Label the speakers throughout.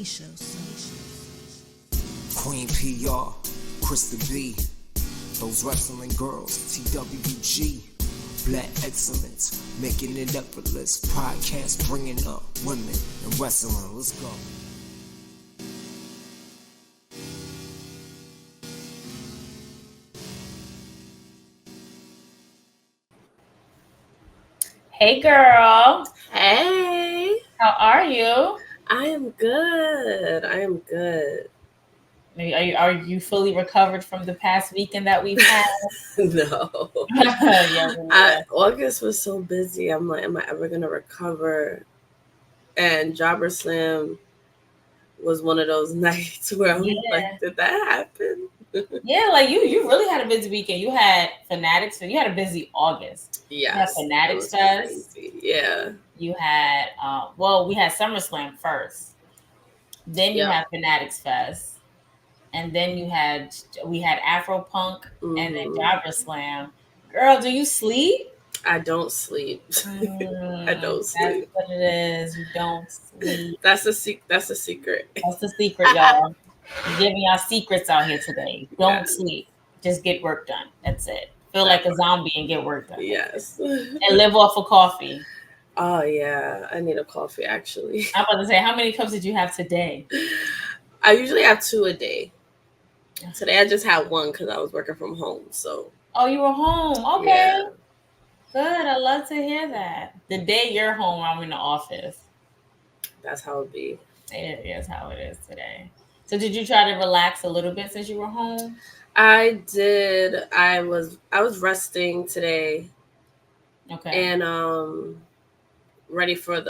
Speaker 1: Queen P.R, Krista B, those wrestling girls, TWG, Black Excellence, making it effortless, podcast bringing up women in wrestling. Let's go.
Speaker 2: Hey girl.
Speaker 3: Hey.
Speaker 2: How are you?
Speaker 3: I am good.
Speaker 2: Are you fully recovered from the past weekend that we've had?
Speaker 3: No.
Speaker 2: Yeah,
Speaker 3: August was so busy. I'm like, am I ever going to recover? And Jobberslam was one of those nights where I'm like, did that happen?
Speaker 2: Yeah, like you really had a busy weekend. You had Fanatics, so you had a busy August.
Speaker 3: Yes.
Speaker 2: You had Fanatics Fest.
Speaker 3: Yeah.
Speaker 2: You had we had SummerSlam first. Then you had Fanatics Fest. And then we had Afro Punk and then Jobberslam. Girl, do you sleep?
Speaker 3: I don't sleep. I don't sleep.
Speaker 2: That's what it is. You don't sleep.
Speaker 3: That's a secret. That's the secret,
Speaker 2: y'all. I'm giving y'all secrets out here today. Don't sleep. Just get work done. That's it. Feel like a zombie and get work done.
Speaker 3: Yes.
Speaker 2: And live off of coffee.
Speaker 3: Oh yeah, I need a coffee actually.
Speaker 2: I'm about to say, how many cups did you have today?
Speaker 3: I usually have 2 a day. Today I just had 1 because I was working from home. So.
Speaker 2: Oh, you were home. Okay. Yeah. Good. I love to hear that. The day you're home, I'm in the office.
Speaker 3: That's how it be.
Speaker 2: It is how it is today. So did you try to relax a little bit since you were home?
Speaker 3: I did. I was resting today.
Speaker 2: Okay.
Speaker 3: And ready for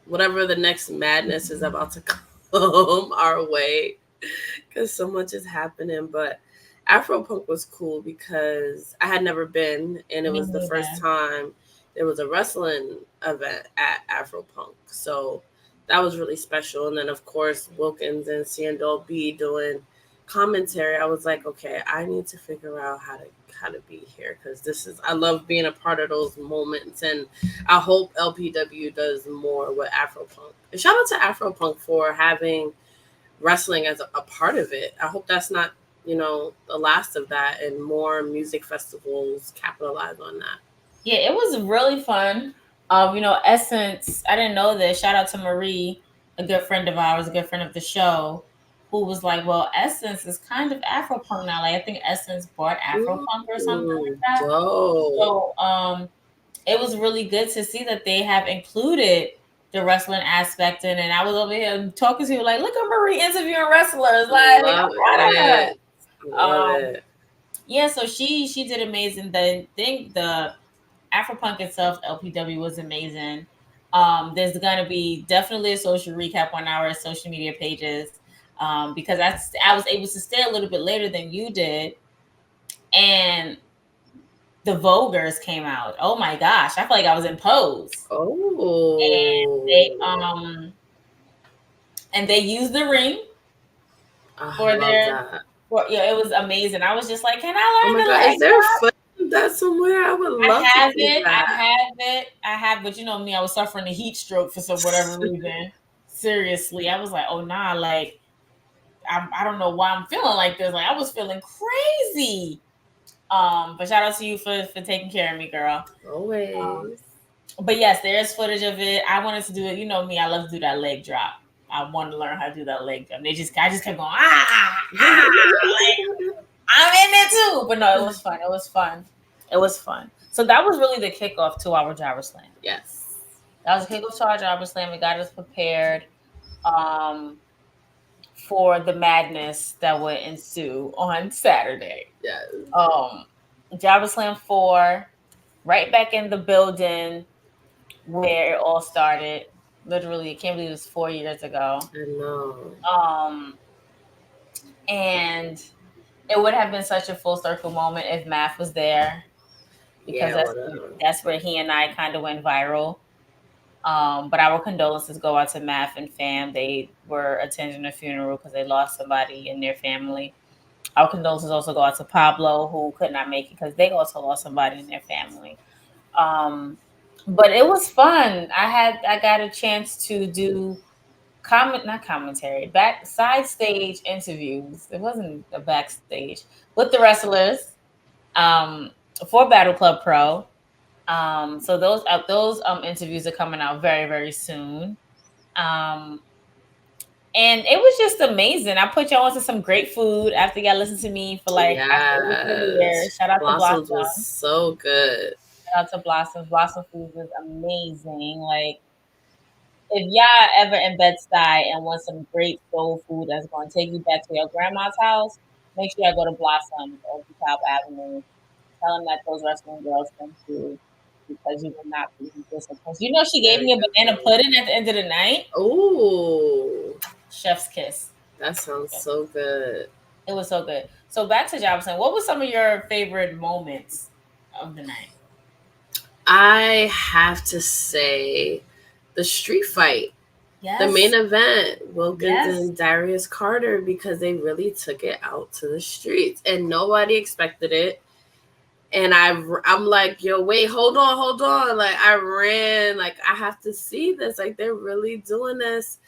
Speaker 3: whatever the next madness is about to come our way, because so much is happening. But Afro Punk was cool because I had never been, and it was the first time there was a wrestling event at Afro Punk. So that was really special. And then of course Wilkins and Krista B doing commentary. I was like, okay, I need to figure out how to be here, because I love being a part of those moments, and I hope LPW does more with Afro Punk. And shout out to Afro Punk for having wrestling as a part of it. I hope that's not, the last of that, and more music festivals capitalize on that.
Speaker 2: Yeah, it was really fun. Essence, I didn't know this. Shout out to Marie, a good friend of ours, a good friend of the show, who was like, well, Essence is kind of Afro-Punk now. Like, I think Essence bought Afro-Punk or something like that.
Speaker 3: Whoa.
Speaker 2: So it was really good to see that they have included the wrestling aspect in it. And I was over here talking to you like, look at Marie interviewing wrestlers. Like, I'm proud of her. Yeah, so she did amazing. The Afro-Punk itself, LPW, was amazing. There's gonna be definitely a social recap on our social media pages, because I was able to stay a little bit later than you did, and the Vogers came out. Oh my gosh, I feel like I was in Pose.
Speaker 3: Oh.
Speaker 2: And they used the ring for their. It was amazing. I was just like, can I learn the leg?
Speaker 3: Is there footage of that somewhere? I would love to see that.
Speaker 2: I have, but you know me, I was suffering a heat stroke for whatever reason. Seriously, I was like, oh nah, like I don't know why I'm feeling like this. Like I was feeling crazy. But shout out to you for taking care of me, girl.
Speaker 3: Always.
Speaker 2: But yes, there's footage of it. I wanted to do it. You know me, I love to do that leg drop. I wanted to learn how to do that leg drop. I just kept going, like, I'm in there too. But no, it was fun. It was fun. So that was really the kickoff to our Jobberslam.
Speaker 3: Yes.
Speaker 2: That was the kickoff to our Jobberslam. It got us prepared for the madness that would ensue on Saturday.
Speaker 3: Yes.
Speaker 2: Jobberslam 4, right back in the building where it all started. Literally, I can't believe it was 4 years ago.
Speaker 3: I know.
Speaker 2: And it would have been such a full circle moment if Math was there, because that's where he and I kind of went viral. But our condolences go out to Math and fam. They were attending a funeral because they lost somebody in their family. Our condolences also go out to Pablo, who could not make it because they also lost somebody in their family. But it was fun. I got a chance to do not commentary, backside stage interviews. It wasn't a backstage with the wrestlers for Battle Club Pro. So those interviews are coming out very, very soon. And it was just amazing. I put y'all onto some great food after y'all listened to me for like after over a year. Shout out to
Speaker 3: Blossoms
Speaker 2: Blossom.
Speaker 3: was so good.
Speaker 2: Shout out to Blossom. Blossom Food was amazing. Like, if y'all ever in Bed-Stuy and want some great soul food that's going to take you back to your grandma's house, make sure y'all go to Blossom on DeKalb Avenue. Tell them that those wrestling girls come to, because you will not be disappointed. You know, she gave me a banana pudding at the end of the night.
Speaker 3: Ooh.
Speaker 2: Chef's kiss.
Speaker 3: That sounds so good.
Speaker 2: It was so good. So back to Jobberslam. What were some of your favorite moments of the night?
Speaker 3: I have to say the street fight. Yes. The main event, Wilkins and Darius Carter, because they really took it out to the streets and nobody expected it. And I'm like, yo, wait, hold on. Like, I ran, like, I have to see this. Like, they're really doing this.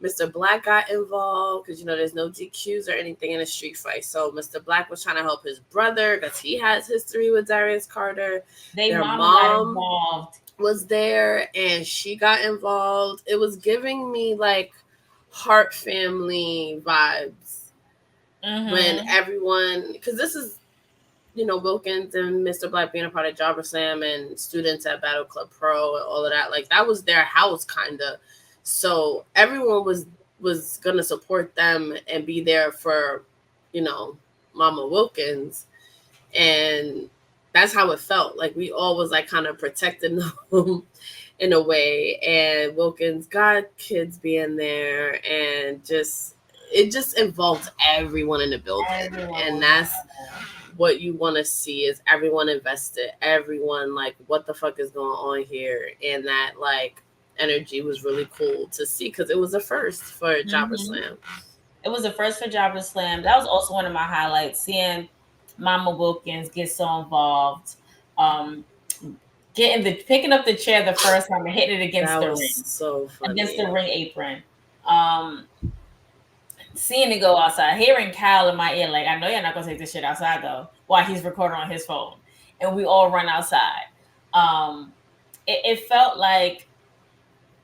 Speaker 3: Mr. Black got involved because, you know, there's no DQs or anything in a street fight. So Mr. Black was trying to help his brother because he has history with Darius Carter. Their mom got involved. Was there and she got involved. It was giving me like Hart family vibes when everyone, because this is, you know, Wilkins and Mr. Black being a part of Jobberslam and students at Battle Club Pro and all of that. Like, that was their house kind of. So everyone was going to support them and be there for, you know, Mama Wilkins. And that's how it felt. Like, we all was like kind of protecting them in a way. And Wilkins got kids being there, and it just involved everyone in the building. And that's what you want to see, is everyone invested, everyone like, what the fuck is going on here? And that like energy was really cool to see, because it was a first for Jobberslam.
Speaker 2: It was a first for Jobberslam. That was also one of my highlights, seeing Mama Wilkins get so involved, picking up the chair the first time and hitting it against the ring.
Speaker 3: So funny.
Speaker 2: Against the ring apron. Seeing it go outside, hearing Cal in my ear, like, I know you're not gonna take this shit outside though, while he's recording on his phone, and we all run outside. It felt like,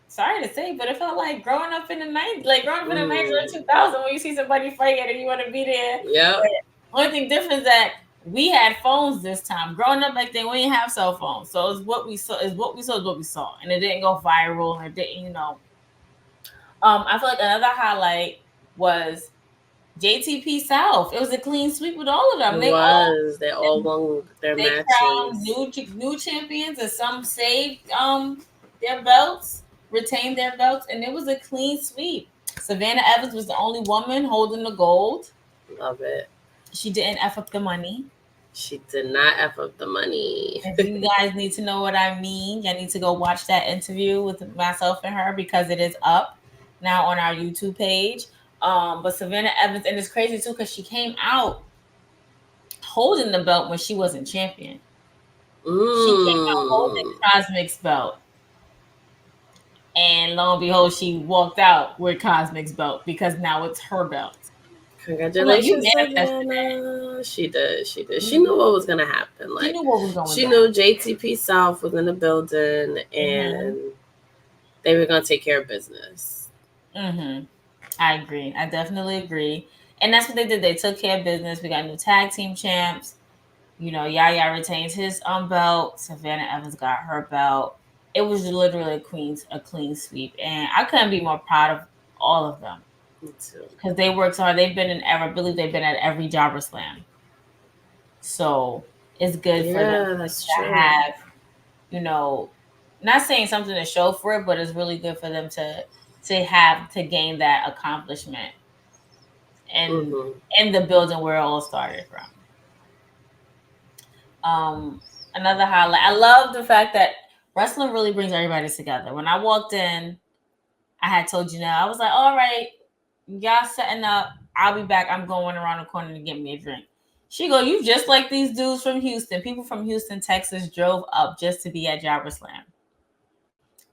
Speaker 2: sorry to say, but it felt like growing up in the 90s, like growing up in the 90s or 2000, when you see somebody fighting and you want to be there.
Speaker 3: Yeah.
Speaker 2: Only thing different is that we had phones this time. Growing up back then, we didn't have cell phones, so it's what we saw, and it didn't go viral, and it didn't, you know. I feel like another highlight was JTP South. It was a clean sweep with all of them. They all won their matches. Crowned new champions, and some saved their belts, retained their belts, and it was a clean sweep. Savannah Evans was the only woman holding the gold.
Speaker 3: Love it.
Speaker 2: She didn't F up the money.
Speaker 3: She did not F up the money.
Speaker 2: If you guys need to know what I mean, y'all need to go watch that interview with myself and her, because it is up now on our YouTube page. But Savannah Evans, and it's crazy too, because she came out holding the belt when she wasn't champion. She came out holding Cosmic's belt. And lo and behold, she walked out with Cosmic's belt, because now it's her belt.
Speaker 3: Congratulations, Savannah. She did. She knew what was going to happen. Like, she knew JTP South was in the building, and they were going to take care of business.
Speaker 2: I agree. I definitely agree. And that's what they did. They took care of business. We got new tag team champs. You know, Yaya retains his belt. Savannah Evans got her belt. It was literally a clean sweep. And I couldn't be more proud of all of them.
Speaker 3: Me too.
Speaker 2: Because they worked hard. I believe they've been at every Jobberslam. So it's good for them to have, you know, not saying something to show for it, but it's really good for them to gain that accomplishment and in the building where it all started from. Another highlight, I love the fact that wrestling really brings everybody together. When I walked in, I had told you now, I was like, all right, y'all setting up, I'll be back. I'm going around the corner to get me a drink. She go, you just like these dudes from Houston. People from Houston, Texas drove up just to be at Jobberslam.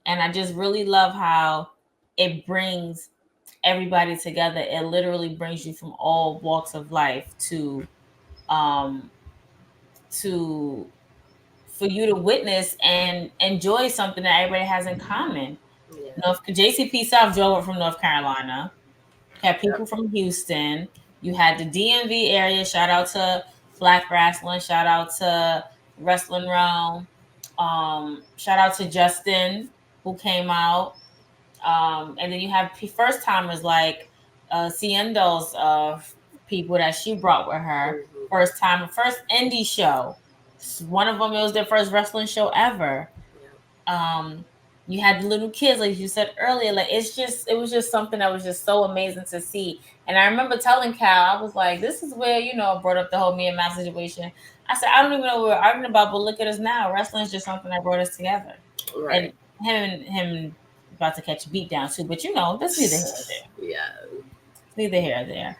Speaker 2: And I just really love how it brings everybody together. It literally brings you from all walks of life um to for you to witness and enjoy something that everybody has in common.
Speaker 3: Yeah.
Speaker 2: JCP South drove up from North Carolina. You had people
Speaker 3: Yep.
Speaker 2: from Houston. You had the DMV area. Shout out to Black Wrestling. Shout out to Wrestling Realm. Shout out to Justin who came out. And then you have first timers like Ciendo's people that she brought with her.
Speaker 3: Mhm.
Speaker 2: First indie show. One of them, it was their first wrestling show ever. You had the little kids, like you said earlier. Like it was just something that was just so amazing to see. And I remember telling Cal, I was like, "This is where I brought up the whole me and Matt situation." I said, "I don't even know what we're arguing about, but look at us now. Wrestling is just something that brought us together."
Speaker 3: Right.
Speaker 2: And him about to catch a beat down too, but that's neither here nor there.
Speaker 3: Yeah.
Speaker 2: Neither here nor there.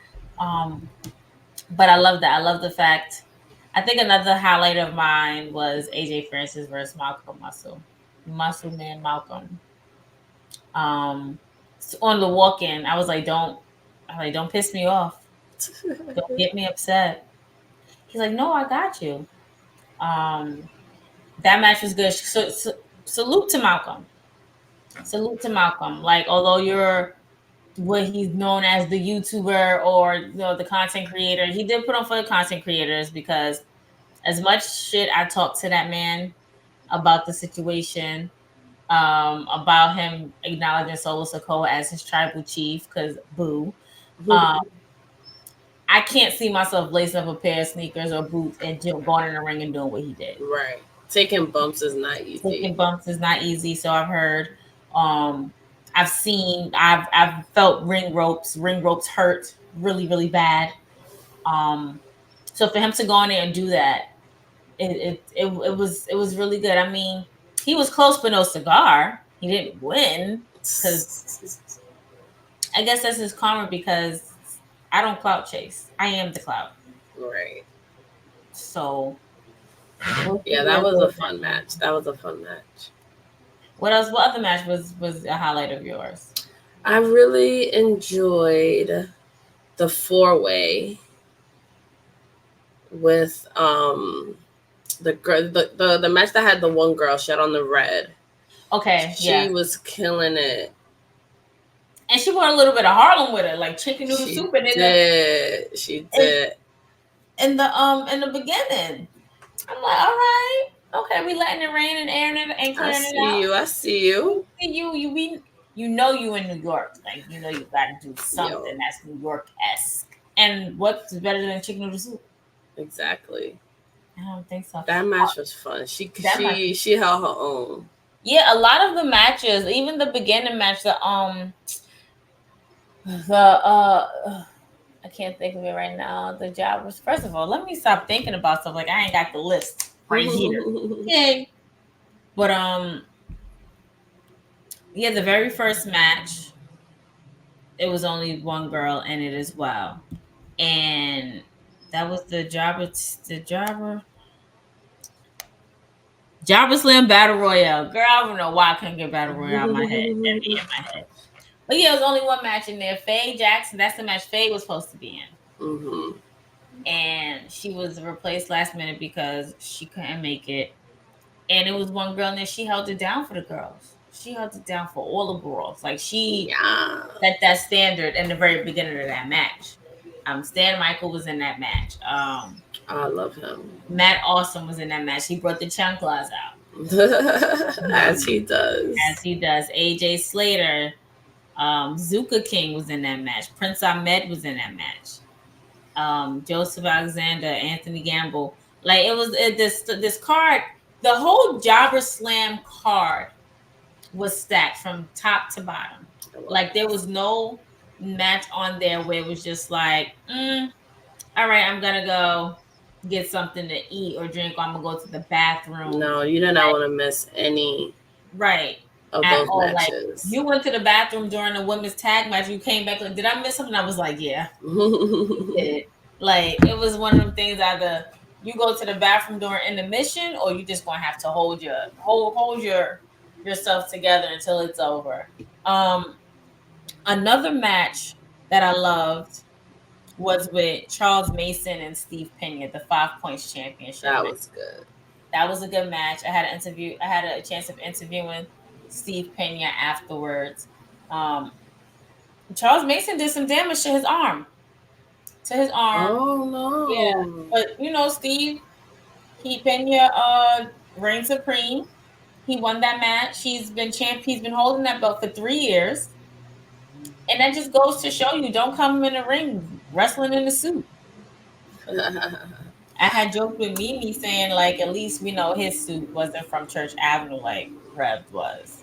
Speaker 2: But I love that. I love the fact. I think another highlight of mine was AJ Francis versus Malcolm Muscle Man Malcolm. So on the walk-in, I was like, don't piss me off. Don't get me upset. He's like, no, I got you. That match was good. Salute to Malcolm. Salute to Malcolm. Like, although you're what he's known as the YouTuber or the content creator, he did put on for the content creators because as much shit I talked to that man about the situation, about him acknowledging Solo Sokoa as his tribal chief, because boo. I can't see myself lacing up a pair of sneakers or boots and going in the ring and doing what he did.
Speaker 3: Right. Taking bumps is not easy.
Speaker 2: So I've heard. I've felt ring ropes hurt really, really bad. So for him to go in there and do that, it was really good. I mean, he was close but no cigar. He didn't win because I guess that's his karma because I don't clout chase. I am the clout.
Speaker 3: Right.
Speaker 2: So
Speaker 3: yeah, that was a fun match.
Speaker 2: What else? What other match was a highlight of yours?
Speaker 3: I really enjoyed the 4-way with the match that had the one girl she had on the red.
Speaker 2: Okay,
Speaker 3: she was killing it,
Speaker 2: and she brought a little bit of Harlem with her, like chicken noodle soup. And
Speaker 3: she did.
Speaker 2: In the beginning, I'm like, all right, okay, we letting it rain and airing it and clearing it out.
Speaker 3: I see you.
Speaker 2: You in New York, like you got to do something that's New York-esque. And what's better than chicken noodle soup?
Speaker 3: Exactly.
Speaker 2: I don't think so.
Speaker 3: That match was fun. She held her own.
Speaker 2: Yeah, a lot of the matches, even the beginning match, I can't think of it right now. The Jobbers. First of all, let me stop thinking about stuff. Like I ain't got the list right here. Okay. But yeah, the very first match, it was only one girl in it as well, and that was the Jobberslam Battle Royale. Girl, I don't know why I couldn't get Battle Royale in my head. But yeah, it was only one match in there. Faye Jackson, that's the match Faye was supposed to be in.
Speaker 3: Mm-hmm.
Speaker 2: And she was replaced last minute because she couldn't make it. And it was one girl in there. She held it down for the girls. She held it down for all the girls. Like she set that standard in the very beginning of that match. Stan Michael was in that match.
Speaker 3: I love him.
Speaker 2: Matt Awesome was in that match. He brought the chanclas out.
Speaker 3: As he does.
Speaker 2: AJ Slater. Zuka King was in that match. Prince Ahmed was in that match. Joseph Alexander, Anthony Gamble. Like it was this card. The whole Jobberslam card was stacked from top to bottom. Like there was no match on there where it was just like, all right, I'm gonna go get something to eat or drink, or I'm gonna go to the bathroom.
Speaker 3: No, you did not want to miss any.
Speaker 2: Right.
Speaker 3: Of those matches.
Speaker 2: Like, you went to the bathroom during the women's tag match. You came back like, did I miss something? I was like, yeah. Like it was one of them things. Either you go to the bathroom during intermission, or you just gonna have to hold yourself together until it's over. Another match that I loved was with Charles Mason and Steve Pena, the 5 Points Championship
Speaker 3: That
Speaker 2: match.
Speaker 3: was good.
Speaker 2: That was a good match. I had a chance of interviewing Steve Pena afterwards. Charles Mason did some damage to his arm.
Speaker 3: Oh no.
Speaker 2: Yeah. But Steve, Pena reigned supreme. He won that match. He's been holding that belt for 3 years. And that just goes to show you, don't come in the ring wrestling in a suit. I had joked with Mimi saying, like, at least we know his suit wasn't from Church Avenue like Rev's was.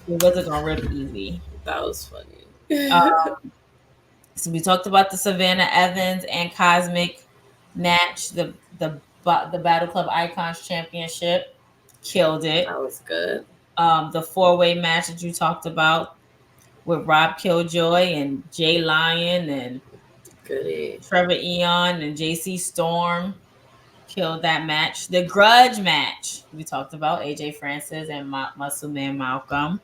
Speaker 2: It wasn't gonna rip easy.
Speaker 3: That was funny.
Speaker 2: So we talked about the Savannah Evans and Cosmic match, the Battle Club Icons Championship. Killed it.
Speaker 3: That was good.
Speaker 2: The 4-way match that you talked about with Rob Killjoy and Jay Lyon and
Speaker 3: Goody.
Speaker 2: Trevor Eon and JC Storm. Killed that match. The grudge match we talked about, AJ Francis and Muscle Man Malcolm.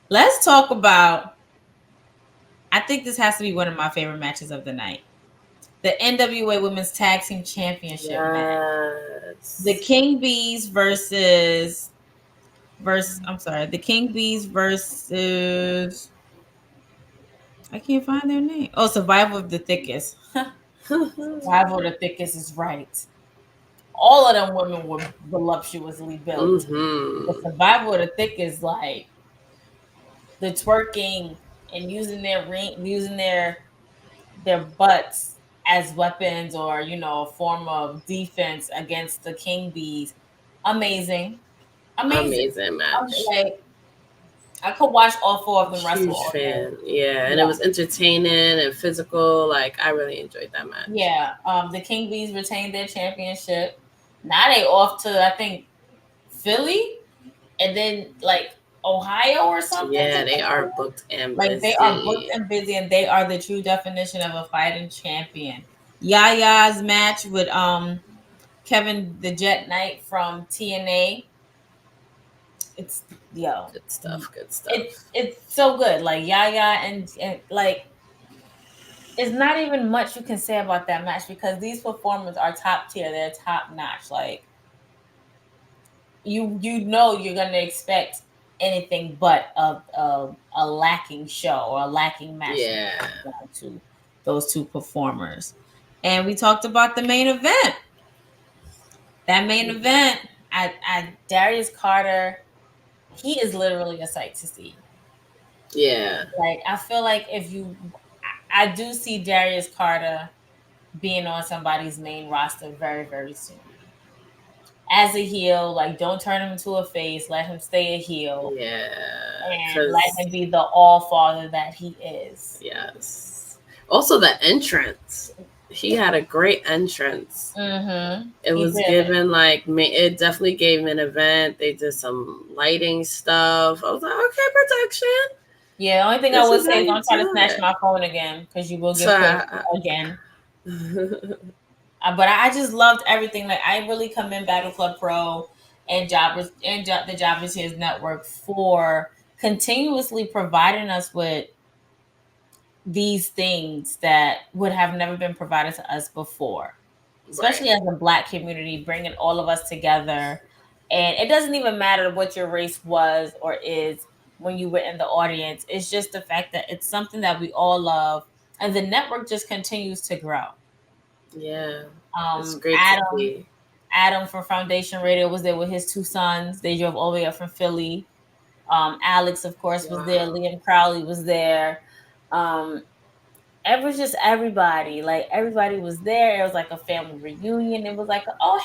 Speaker 2: Let's talk about, I think this has to be one of my favorite matches of the night, the NWA Women's Tag Team Championship match. The King Bees versus the King Bees versus, I can't find their name. Oh, Survival of the Thickest. Survival of the Thickest is right. All of them women were voluptuously built. The Survival of the Thickest, like the twerking and using their butts as weapons or a form of defense against the King Bees. Amazing match. Like, I could watch all 4 of them wrestle.
Speaker 3: Huge fan. Yeah, and it was entertaining and physical. Like, I really enjoyed that match.
Speaker 2: Yeah. The King Bees retained their championship. Now they off to, I think, Philly and then like Ohio or something.
Speaker 3: Yeah, they are booked and busy.
Speaker 2: Like, they are booked and busy, and they are the true definition of a fighting champion. Yaya's match with Kevin the Jet Knight from TNA. It's
Speaker 3: good stuff.
Speaker 2: It's so good. Like Yaya and like, it's not even much you can say about that match because these performers are top tier. They're top notch. Like, you're gonna expect anything but a lacking show or a lacking match.
Speaker 3: Yeah.
Speaker 2: To those 2 performers. And we talked about the main event. That main event, Darius Carter, he is literally a sight to see.
Speaker 3: Yeah.
Speaker 2: Like, I feel like I do see Darius Carter being on somebody's main roster very, very soon. As a heel, like, don't turn him into a face. Let him stay a heel.
Speaker 3: Yeah.
Speaker 2: And let him be the all-father that he is.
Speaker 3: Yes. Also, the entrance. He had a great entrance. It was given, like, it definitely gave him an event. They did some lighting stuff. I was like, okay, protection.
Speaker 2: Yeah, the only thing I would say is don't try to snatch my phone again because you will get pushed again. But I just loved everything. Like, I really commend Battle Club Pro and Jobbers and the Jobbers Tears Network for continuously providing us with these things that would have never been provided to us before, especially as a Black community, bringing all of us together. And it doesn't even matter what your race was or is when you were in the audience. It's just the fact that it's something that we all love, and the network just continues to grow.
Speaker 3: Yeah. It's great to see.
Speaker 2: Adam from Foundation Radio was there with his 2 sons. They drove all the way up from Philly. Alex, of course, was there. Liam Crowley was there. It was just everybody. Like, everybody was there. It was like a family reunion. It was like, oh,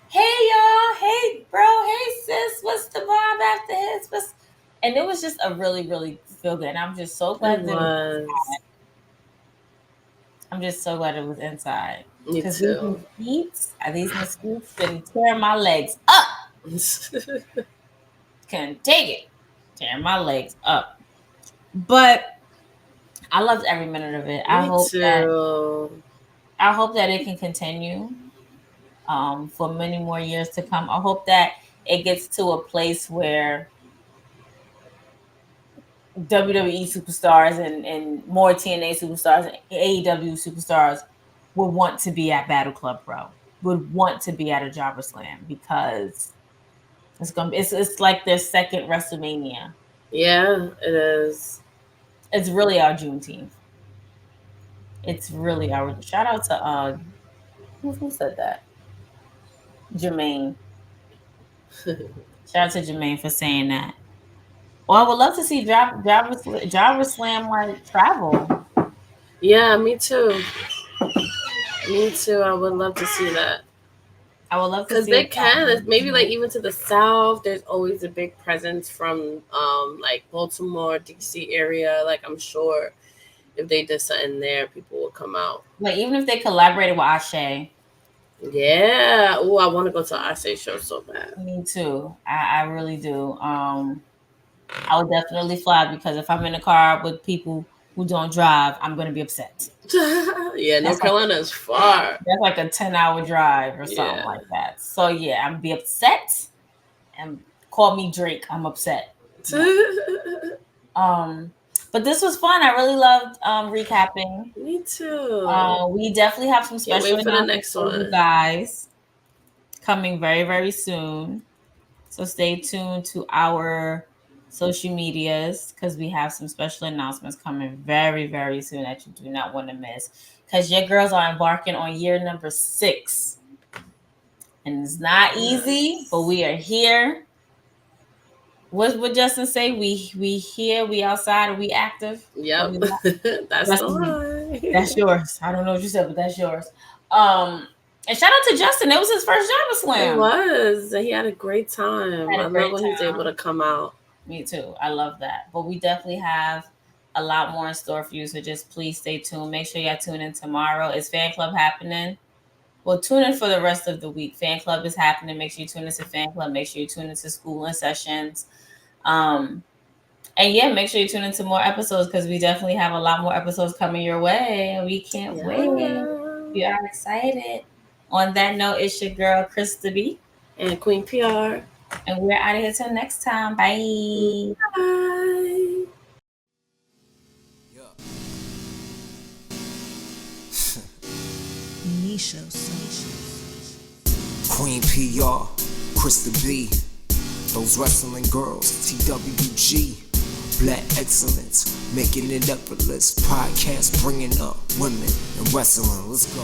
Speaker 2: hey y'all, hey bro, hey sis, what's the vibe after his? And it was just a really, really feel good. And I'm just so glad I'm just so glad it was inside.
Speaker 3: Me too.
Speaker 2: These mosquitoes been tearing my legs up. Couldn't take it. Tearing my legs up. But I loved every minute of it. I hope that it can continue for many more years to come. I hope that it gets to a place where WWE superstars and more TNA superstars and AEW superstars would want to be at Battle Club Pro, would want to be at a Jobberslam because it's like their second WrestleMania.
Speaker 3: Yeah, it is.
Speaker 2: It's really our Juneteenth. It's really our shout out to who said that? Jermaine. Shout out to Jermaine for saying that. Well, I would love to see Jobberslam like travel.
Speaker 3: Yeah, me too. Me too. I would love to see that.
Speaker 2: I would love to see
Speaker 3: because they can. Maybe like even to the south. There's always a big presence from like Baltimore, DC area. Like I'm sure if they did something there, people will come out.
Speaker 2: Like even if they collaborated with Ashe.
Speaker 3: Yeah. Oh, I want to go to an Ashe show so bad.
Speaker 2: Me too. I really do. I would definitely fly because if I'm in a car with people who don't drive, I'm going to be upset.
Speaker 3: Yeah, North Carolina is far.
Speaker 2: That's like a 10-hour drive or something like that. So yeah, I'm be upset. And call me Drake. I'm upset. But this was fun. I really loved recapping.
Speaker 3: Me too.
Speaker 2: We definitely have some special
Speaker 3: announcements for the next one,
Speaker 2: you guys, coming very, very soon. So stay tuned to our social medias because we have some special announcements coming very, very soon that you do not want to miss. Because your girls are embarking on year number 6. And it's not easy, but we are here. What would Justin say? We here, we outside, and we active?
Speaker 3: Yep. That's the line.
Speaker 2: That's yours. I don't know what you said, but that's yours. And shout out to Justin. It was his first Jobberslam.
Speaker 3: It was. He had a great time. I love when he's able to come out.
Speaker 2: Me too. I love that. But we definitely have a lot more in store for you. So just please stay tuned. Make sure y'all tune in tomorrow. Is Fan Club happening? Well, tune in for the rest of the week. Fan Club is happening. Make sure you tune into Fan Club. Make sure you tune into school and sessions. And yeah, make sure you tune into more episodes because we definitely have a lot more episodes coming your way. And we can't wait. We are excited. On that note, it's your girl, Krista B.
Speaker 3: And Queen P.R.
Speaker 2: And we're out of here till next time. Bye.
Speaker 3: Bye.
Speaker 1: Queen P.R, Krista B, those wrestling girls, TWG, Black Excellence, making it effortless, podcast bringing up women in wrestling. Let's go.